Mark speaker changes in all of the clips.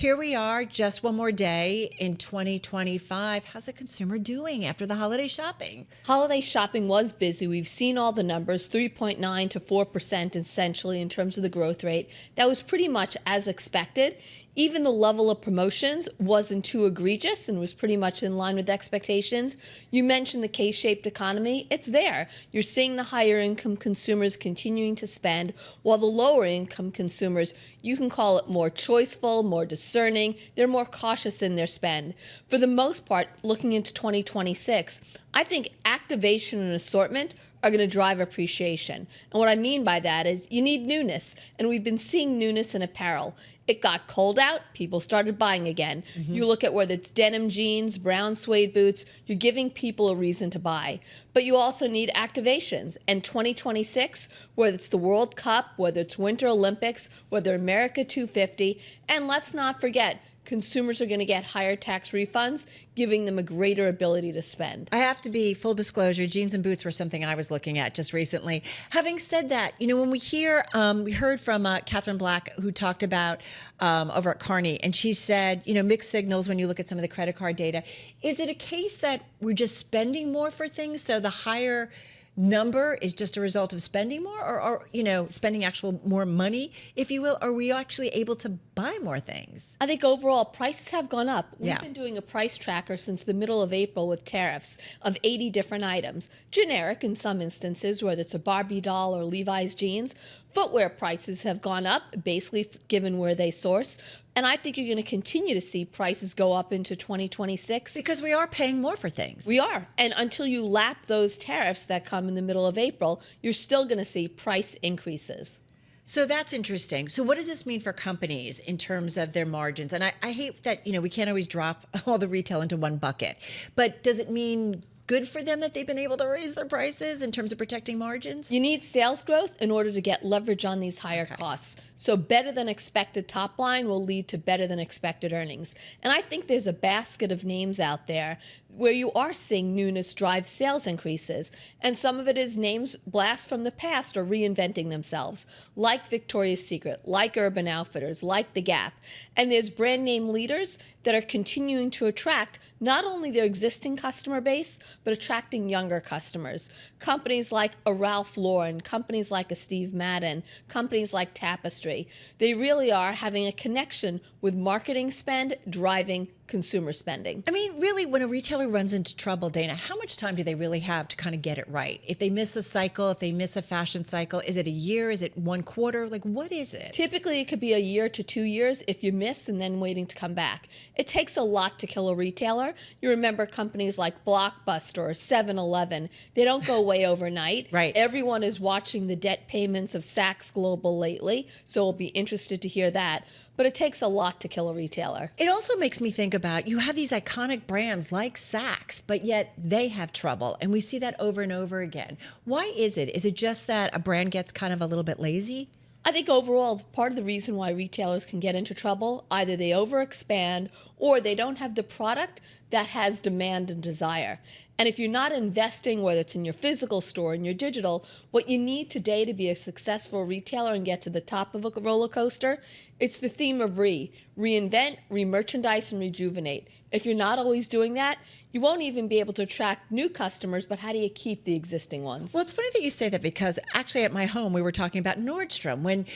Speaker 1: Here we are, just one more day in 2025. How's the consumer doing after the holiday shopping?
Speaker 2: Holiday shopping was busy. We've seen all the numbers, 3.9 to 4% essentially in terms of the growth rate. That was pretty much as expected. Even the level of promotions wasn't too egregious and was pretty much in line with expectations. You mentioned the K-shaped economy. It's there. You're seeing the higher income consumers continuing to spend, while the lower income consumers, you can call it more choiceful, more discerning. They're more cautious in their spend. For the most part, looking into 2026, I think activation and assortment are going to drive appreciation. And what I mean by that is you need newness. And we've been seeing newness in apparel. It got cold out, people started buying again. You look at whether it's denim jeans, brown suede boots, you're giving people a reason to buy. But you also need activations. And 2026, whether it's the World Cup, whether it's Winter Olympics, whether America 250, and let's not forget, consumers are going to get higher tax refunds, giving them a greater ability to spend.
Speaker 1: I have to be full disclosure, jeans and boots were something I was looking at just recently. Having said that, when we heard from Catherine Black, who talked about over at Carney, and she said, mixed signals when you look at some of the credit card data. Is it a case that we're just spending more for things, so the higher number is just a result of spending more, or spending actual more money, if you will? Are we actually able to buy more things?
Speaker 2: I think overall prices have gone up. We've
Speaker 1: Yeah.
Speaker 2: been doing a price tracker since the middle of April with tariffs of 80 different items. Generic in some instances, whether it's a Barbie doll or Levi's jeans. Footwear prices have gone up, basically given where they source. And I think you're going to continue to see prices go up into 2026.
Speaker 1: Because we are paying more for things.
Speaker 2: We are. And until you lap those tariffs that come in the middle of April, you're still going to see price increases.
Speaker 1: So that's interesting. So what does this mean for companies in terms of their margins? And I hate that, we can't always drop all the retail into one bucket. But does it mean good for them that they've been able to raise their prices in terms of protecting margins?
Speaker 2: You need sales growth in order to get leverage on these higher costs. So better than expected top line will lead to better than expected earnings. And I think there's a basket of names out there where you are seeing newness drive sales increases. And some of it is names blast from the past or reinventing themselves, like Victoria's Secret, like Urban Outfitters, like The Gap. And there's brand name leaders that are continuing to attract not only their existing customer base, but attracting younger customers. Companies like a Ralph Lauren, companies like a Steve Madden, companies like Tapestry, they really are having a connection with marketing spend driving consumer spending.
Speaker 1: I mean, really, when a retailer runs into trouble, Dana, how much time do they really have to kind of get it right? If they miss a cycle, if they miss a fashion cycle, is it a year? Is it 1 quarter? Like, what is it?
Speaker 2: Typically, it could be a year to 2 years if you miss and then waiting to come back. It takes a lot to kill a retailer. You remember companies like Blockbuster or 7-Eleven. They don't go away overnight.
Speaker 1: Right.
Speaker 2: Everyone is watching the debt payments of Saks Global lately, so we'll be interested to hear that. But it takes a lot to kill a retailer.
Speaker 1: It also makes me think about, you have these iconic brands like Saks, but yet they have trouble. And we see that over and over again. Why is it? Is it just that a brand gets kind of a little bit lazy?
Speaker 2: I think overall, part of the reason why retailers can get into trouble, either they overexpand or they don't have the product that has demand and desire. And if you're not investing, whether it's in your physical store, in your digital, what you need today to be a successful retailer and get to the top of a roller coaster, it's the theme of reinvent, re-merchandise, and rejuvenate. If you're not always doing that, you won't even be able to attract new customers, but how do you keep the existing ones?
Speaker 1: Well, it's funny that you say that, because actually at my home, we were talking about Nordstrom, when,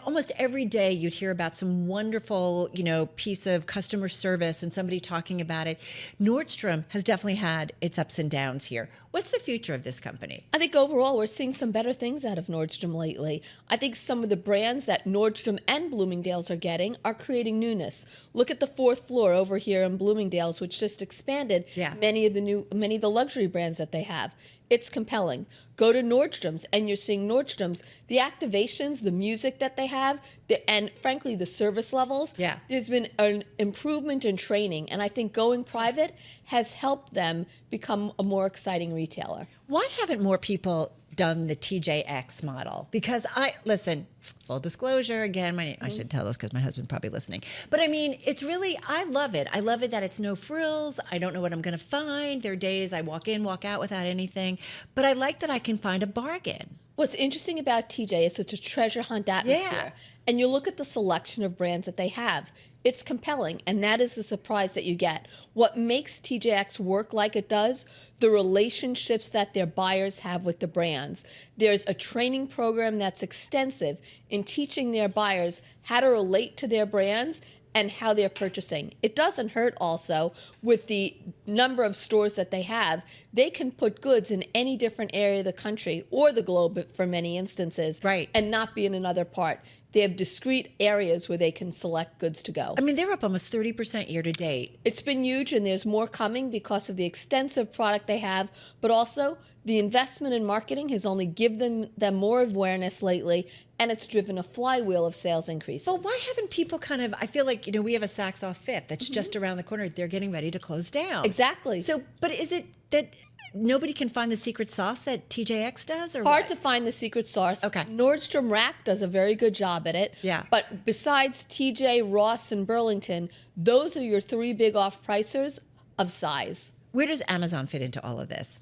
Speaker 1: almost every day you'd hear about some wonderful, piece of customer service and somebody talking about it. Nordstrom has definitely had its ups and downs here. What's the future of this company?
Speaker 2: I think overall we're seeing some better things out of Nordstrom lately. I think some of the brands that Nordstrom and Bloomingdale's are getting are creating newness. Look at the 4th floor over here in Bloomingdale's, which just expanded many of the luxury brands that they have. It's compelling. Go to Nordstrom's and you're seeing Nordstrom's, the activations, the music that they have, and frankly, the service levels.
Speaker 1: Yeah.
Speaker 2: There's been an improvement in training, and I think going private has helped them become a more exciting retailer.
Speaker 1: Why haven't more people done the TJX model? Because listen, full disclosure, again, I should tell this because my husband's probably listening. But I mean, it's really, I love it. I love it that it's no frills. I don't know what I'm going to find. There are days I walk in, walk out without anything. But I like that I can find a bargain.
Speaker 2: What's interesting about TJ is it's a treasure hunt atmosphere.
Speaker 1: Yeah.
Speaker 2: And you look at the selection of brands that they have. It's compelling, and that is the surprise that you get. What makes TJX work like it does, the relationships that their buyers have with the brands. There's a training program that's extensive in teaching their buyers how to relate to their brands and how they're purchasing. It doesn't hurt also with the number of stores that they have. They can put goods in any different area of the country or the globe for many instances,
Speaker 1: right,
Speaker 2: and not be in another part. They have discrete areas where they can select goods to go.
Speaker 1: I mean, they're up almost 30% year to date.
Speaker 2: It's been huge, and there's more coming because of the extensive product they have, but also the investment in marketing has only given them more awareness lately, and it's driven a flywheel of sales increases.
Speaker 1: But why haven't people kind of, I feel like, we have a Saks off Fifth that's just around the corner. They're getting ready to close down.
Speaker 2: Exactly.
Speaker 1: So, but is it that nobody can find the secret sauce that TJX does? Or
Speaker 2: hard
Speaker 1: what?
Speaker 2: to find the secret sauce.
Speaker 1: Okay.
Speaker 2: Nordstrom Rack does a very good job at it.
Speaker 1: Yeah.
Speaker 2: But besides TJ, Ross, and Burlington, those are your three big off-pricers of size.
Speaker 1: Where does Amazon fit into all of this?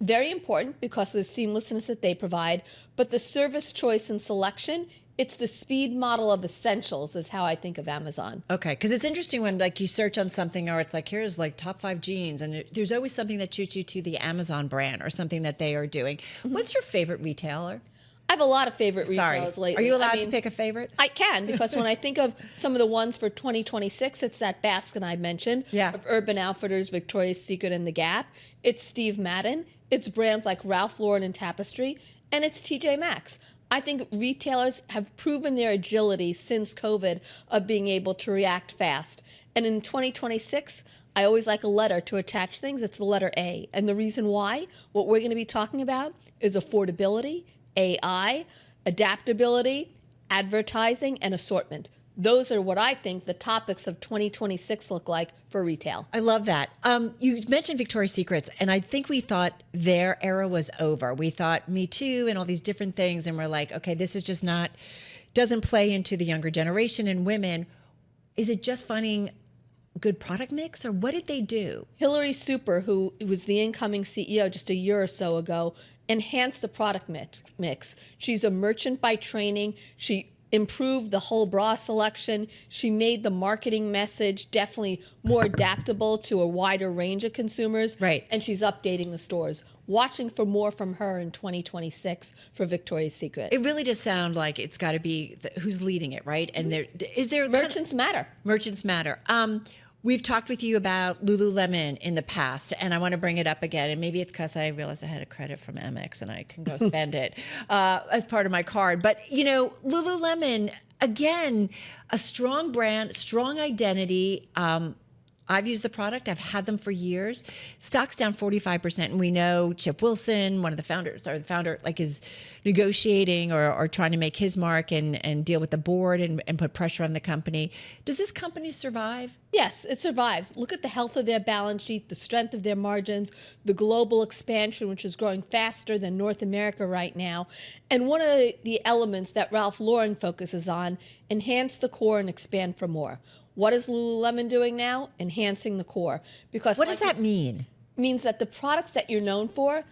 Speaker 2: Very important because of the seamlessness that they provide, but the service choice and selection, it's the speed model of essentials is how I think of Amazon.
Speaker 1: Okay, because it's interesting when you search on something or it's here's top 5 jeans, and there's always something that shoots you to the Amazon brand or something that they are doing. What's your favorite retailer?
Speaker 2: I have a lot of favorite retailers lately.
Speaker 1: Are you allowed to pick a favorite?
Speaker 2: I can, because when I think of some of the ones for 2026, it's that basket I mentioned of Urban Outfitters, Victoria's Secret, and The Gap. It's Steve Madden. It's brands like Ralph Lauren and Tapestry, and it's TJ Maxx. I think retailers have proven their agility since COVID of being able to react fast. And in 2026, I always like a letter to attach things. It's the letter A. And the reason why, what we're going to be talking about is affordability, AI, adaptability, advertising, and assortment. Those are what I think the topics of 2026 look like for retail.
Speaker 1: I love that. You mentioned Victoria's Secrets, and I think we thought their era was over. We thought Me Too and all these different things, and we're like, okay, this is just doesn't play into the younger generation and women. Is it just finding good product mix, or what did they do?
Speaker 2: Hillary Super, who was the incoming CEO just a year or so ago, enhanced the product mix. She's a merchant by training. She improved the whole bra selection. She made the marketing message definitely more adaptable to a wider range of consumers.
Speaker 1: Right.
Speaker 2: And she's updating the stores. Watching for more from her in 2026 for Victoria's Secret.
Speaker 1: It really does sound like it's got to be who's leading it, right? And is there
Speaker 2: Merchants matter.
Speaker 1: Merchants matter. We've talked with you about Lululemon in the past, and I want to bring it up again. And maybe it's because I realized I had a credit from Amex and I can go spend it as part of my card. But, Lululemon, again, a strong brand, strong identity. I've used the product. I've had them for years. Stock's down 45%. And we know Chip Wilson, one of the founders, or the founder, is negotiating or trying to make his mark and deal with the board and put pressure on the company. Does this company survive?
Speaker 2: Yes, it survives. Look at the health of their balance sheet, the strength of their margins, the global expansion, which is growing faster than North America right now. And one of the elements that Ralph Lauren focuses on, enhance the core and expand for more. What is Lululemon doing now? Enhancing the core. Because
Speaker 1: what does that mean?
Speaker 2: Means that the products that you're known for,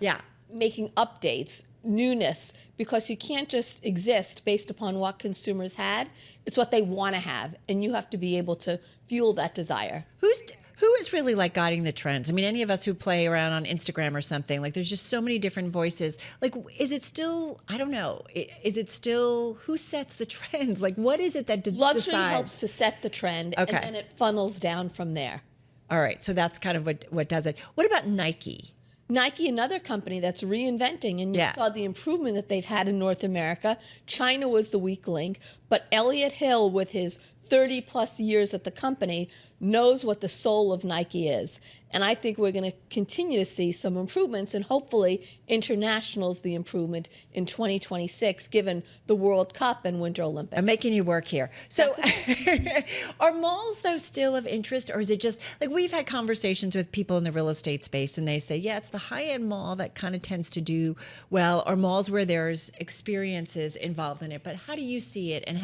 Speaker 2: making updates, newness, because you can't just exist based upon what consumers had. It's what they want to have, and you have to be able to fuel that desire.
Speaker 1: Who is really guiding the trends? I mean, any of us who play around on Instagram or something, there's just so many different voices. Is it still, I don't know, is it still, who sets the trends? What is it that decides?
Speaker 2: Luxury helps to set the trend, and then it funnels down from there.
Speaker 1: All right, so that's kind of what does it. What about Nike?
Speaker 2: Nike, another company that's reinventing, and you saw the improvement that they've had in North America. China was the weak link, but Elliott Hill, with his 30 plus years at the company, knows what the soul of Nike is. And I think we're going to continue to see some improvements, and hopefully international's the improvement in 2026, given the World Cup and Winter Olympics.
Speaker 1: I'm making you work here. So are malls, though, still of interest, or is it just, we've had conversations with people in the real estate space, and they say, yeah, it's the high-end mall that kind of tends to do well, or malls where there's experiences involved in it. But how do you see it, and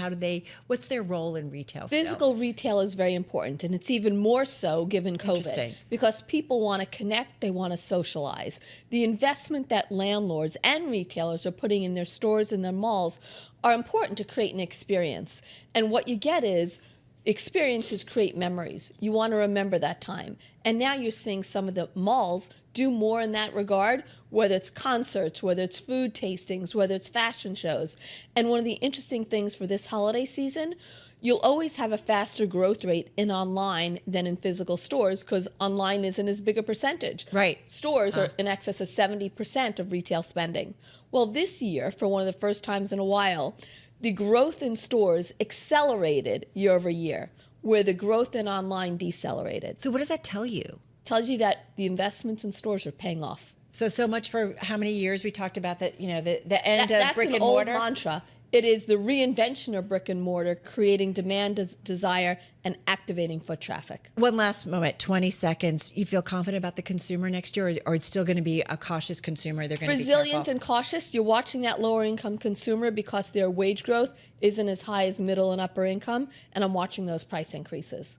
Speaker 1: what's their role in retail still?
Speaker 2: Physical retail is very important, and it's even more so given COVID. Because people want to connect, they want to socialize. The investment that landlords and retailers are putting in their stores and their malls are important to create an experience. And what you get is experiences create memories. You want to remember that time. And now you're seeing some of the malls do more in that regard, whether it's concerts, whether it's food tastings, whether it's fashion shows. And one of the interesting things for this holiday season, you'll always have a faster growth rate in online than in physical stores because online isn't as big a percentage.
Speaker 1: Right.
Speaker 2: Stores are in excess of 70% of retail spending. Well, this year, for one of the first times in a while, the growth in stores accelerated year over year, where the growth in online decelerated.
Speaker 1: So what does that tell you?
Speaker 2: Tells you that the investments in stores are paying off.
Speaker 1: So much for how many years we talked about that, the end of brick and mortar.
Speaker 2: That's an old mantra. It is the reinvention of brick and mortar, creating demand, desire, and activating foot traffic.
Speaker 1: One last moment, 20 seconds. You feel confident about the consumer next year, or it's still going to be a cautious consumer? They're going to be
Speaker 2: resilient and cautious. You're watching that lower income consumer because their wage growth isn't as high as middle and upper income, and I'm watching those price increases.